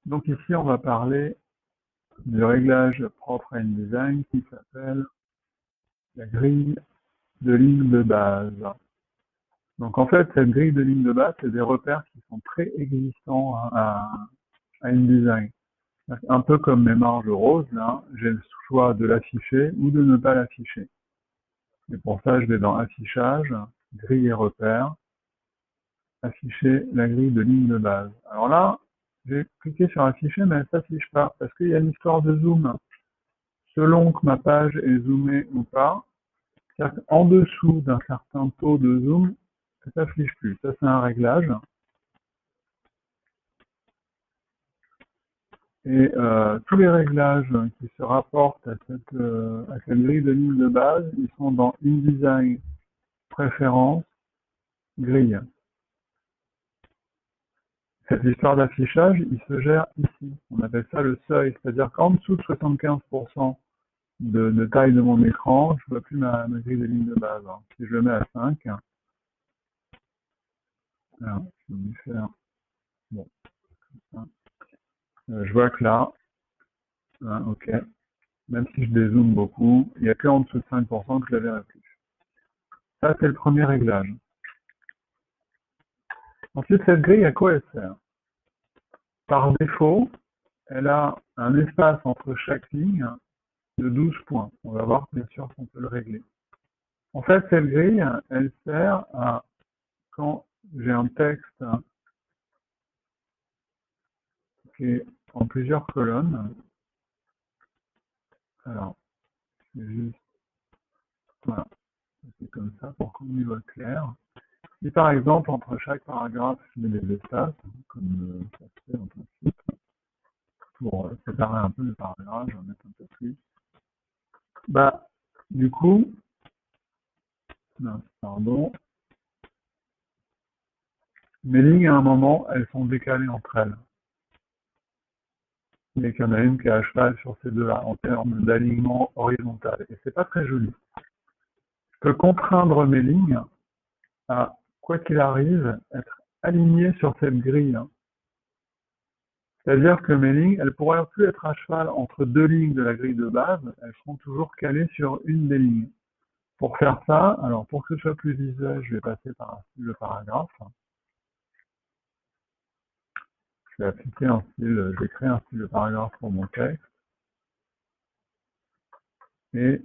Donc ici, on va parler du réglage propre à InDesign qui s'appelle la grille de ligne de base. Donc en fait, cette grille de ligne de base, c'est des repères qui sont préexistants à InDesign. Un peu comme mes marges roses, là, j'ai le choix de l'afficher ou de ne pas l'afficher. Et pour ça, je vais dans Affichage, Grille et repères, afficher la grille de ligne de base. Alors là, j'ai cliqué sur Afficher, mais elle ne s'affiche pas, parce qu'il y a une histoire de zoom. Selon que ma page est zoomée ou pas, c'est-à-dire qu'en dessous d'un certain taux de zoom, ça ne s'affiche plus. Ça, c'est un réglage. Et tous les réglages qui se rapportent à cette grille de ligne de base, ils sont dans InDesign, Préférences, Grille. Cette histoire d'affichage, il se gère ici. On appelle ça le seuil, c'est-à-dire qu'en dessous de 75% de taille de mon écran, je ne vois plus ma grille de ligne de base. Si je le mets à 5, alors, je vais lui faire, bon, je vois que là, ok, même si je dézoome beaucoup, il n'y a que en dessous de 5% que je la verrai plus. Ça, c'est le premier réglage. Ensuite, cette grille, à quoi elle sert? Par défaut, elle a un espace entre chaque ligne de 12 points. On va voir bien sûr qu'on peut le régler. En fait, cette grille, elle sert à, quand j'ai un texte qui est en plusieurs colonnes, alors, c'est juste, voilà, c'est comme ça pour qu'on y voit clair. Si par exemple, entre chaque paragraphe, je mets des espaces, comme ça se fait en principe, pour séparer un peu le paragraphe, j'en mets un peu plus. Bah, du coup, non, pardon, mes lignes, à un moment, elles sont décalées entre elles. Mais qu'il y en a une qui est à cheval sur ces deux-là, en termes d'alignement horizontal. Et c'est pas très joli. Je peux contraindre mes lignes à, quoi qu'il arrive, être alignées sur cette grille. C'est-à-dire que mes lignes, elles pourraient plus être à cheval entre deux lignes de la grille de base, elles seront toujours calées sur une des lignes. Pour faire ça, alors pour que ce soit plus visuel, je vais passer par un style de paragraphe. Je vais appliquer un style, je vais créer un style de paragraphe pour mon texte. Et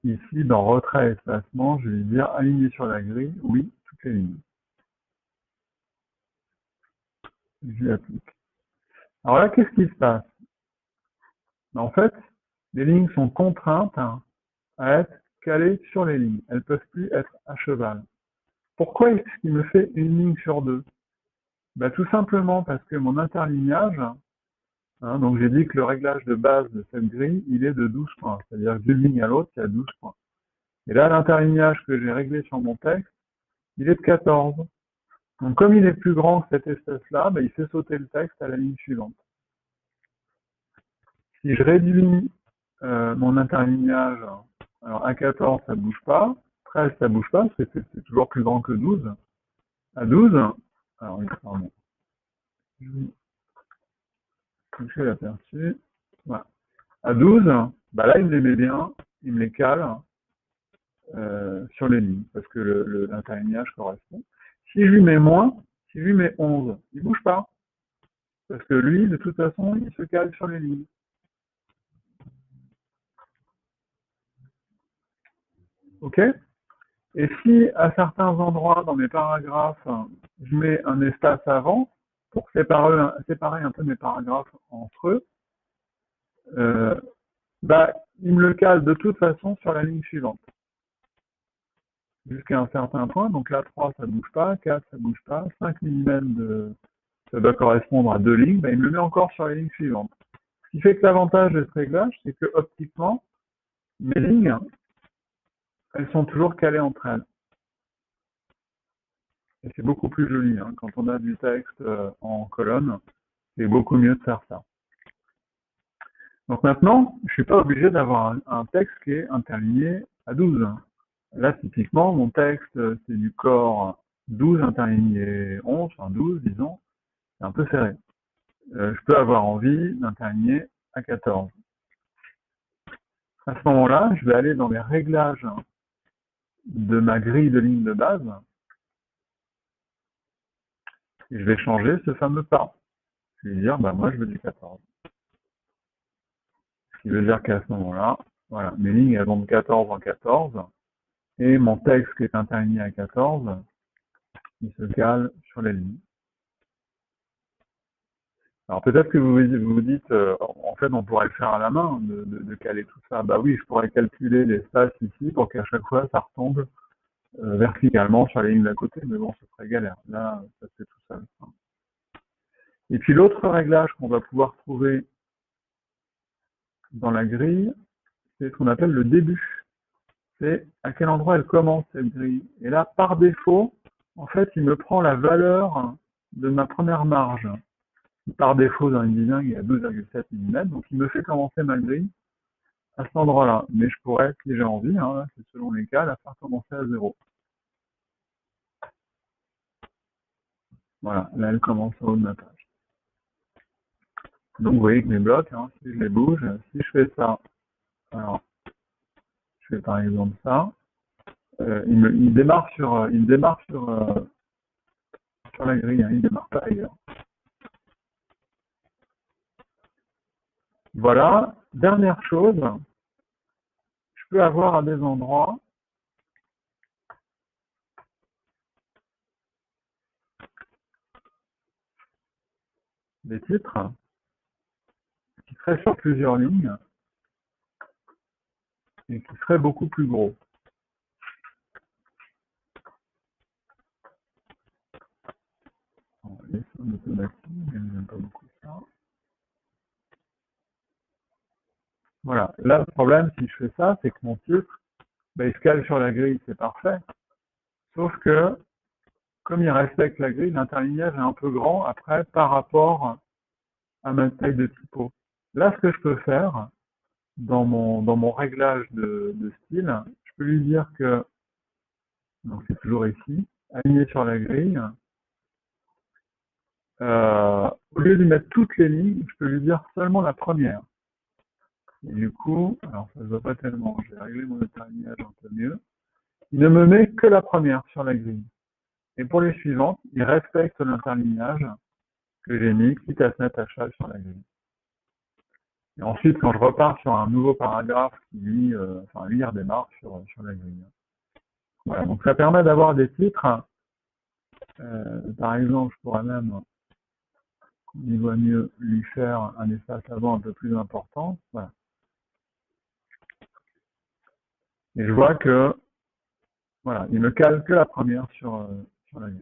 ici, dans retrait et espacement, je vais dire aligner sur la grille, oui, toutes les lignes. Je l'applique. Alors là, qu'est-ce qui se passe? En fait, les lignes sont contraintes à être calées sur les lignes. Elles ne peuvent plus être à cheval. Pourquoi est-ce qu'il me fait une ligne sur deux? Bah, tout simplement parce que mon interlignage, donc j'ai dit que le réglage de base de cette grille, il est de 12 points. C'est-à-dire que d'une ligne à l'autre, il y a 12 points. Et là, l'interlignage que j'ai réglé sur mon texte, il est de 14. Donc comme il est plus grand que cet espace-là, bah, il fait sauter le texte à la ligne suivante. Si je réduis mon interlignage, alors à 14, ça ne bouge pas, 13, ça ne bouge pas, parce que c'est toujours plus grand que 12. À 12, alors pardon, je vais toucher l'aperçu, voilà. À 12, bah là, il me les met bien, il me les cale sur les lignes, parce que l'interlignage correspond. Si je lui mets moins, si je lui mets 11, il ne bouge pas, parce que lui, de toute façon, il se cale sur les lignes. Ok? Et si, à certains endroits dans mes paragraphes, je mets un espace avant, pour séparer un peu mes paragraphes entre eux, bah, il me le cale de toute façon sur la ligne suivante. Jusqu'à un certain point, donc là 3 ça ne bouge pas, 4 ça ne bouge pas, 5 mm ça doit correspondre à deux lignes, bah, il me le met encore sur la ligne suivante. Ce qui fait que l'avantage de ce réglage, c'est que optiquement, mes lignes, elles sont toujours calées entre elles. Et c'est beaucoup plus joli, quand on a du texte en colonne, c'est beaucoup mieux de faire ça. Donc maintenant, je ne suis pas obligé d'avoir un texte qui est interligné à 12. Là, typiquement, mon texte, c'est du corps 12 interligné 11, enfin 12, disons. C'est un peu serré. Je peux avoir envie d'un terminer à 14. À ce moment-là, je vais aller dans les réglages de ma grille de ligne de base et je vais changer ce fameux pas. Je vais dire, bah, moi, je veux du 14. Ce qui veut dire qu'à ce moment-là, voilà, mes lignes, elles vont de 14 en 14 et mon texte qui est interligné à 14, il se cale sur les lignes. Alors peut-être que vous dites, en fait, on pourrait le faire à la main, de caler tout ça. Bah oui, je pourrais calculer l'espace ici pour qu'à chaque fois, ça retombe verticalement sur les lignes d'à côté, mais bon, ce serait galère. Là, ça se fait tout seul. Et puis l'autre réglage qu'on va pouvoir trouver dans la grille, c'est ce qu'on appelle le début. C'est à quel endroit elle commence cette grille. Et là, par défaut, en fait, il me prend la valeur de ma première marge. Par défaut, dans une bilingue, il y a 12,7 mm, donc il me fait commencer ma grille à cet endroit-là. Mais je pourrais, si j'ai envie, hein, c'est selon les cas, la faire commencer à 0. Voilà, là elle commence au haut de ma page. Donc vous voyez que mes blocs, hein, si je les bouge, si je fais ça, alors je fais par exemple ça, il démarre sur la grille, hein, il démarre pas ailleurs. Voilà, dernière chose, je peux avoir à des endroits des titres qui seraient sur plusieurs lignes et qui seraient beaucoup plus gros. On va laisser en automatique, mais j'aime pas beaucoup ça. Voilà, là le problème si je fais ça, c'est que mon titre, il se cale sur la grille, c'est parfait. Sauf que, comme il respecte la grille, l'interlignage est un peu grand après par rapport à ma taille de typo. Là, ce que je peux faire, dans mon réglage de style, je peux lui dire que, donc c'est toujours ici, aligné sur la grille, au lieu de mettre toutes les lignes, je peux lui dire seulement la première. Et du coup, alors ça se voit pas tellement, je vais régler mon interlignage un peu mieux. Il ne me met que la première sur la grille. Et pour les suivantes, il respecte l'interlignage que j'ai mis, quitte à se mettre à cheval sur la grille. Et ensuite, quand je repars sur un nouveau paragraphe qui, lui, redémarre sur la grille. Voilà, donc ça permet d'avoir des titres. Par exemple, je pourrais même, qu'on y voit mieux, lui faire un espace avant un peu plus important. Voilà. Et je vois que, voilà, il me cale que la première sur la grille.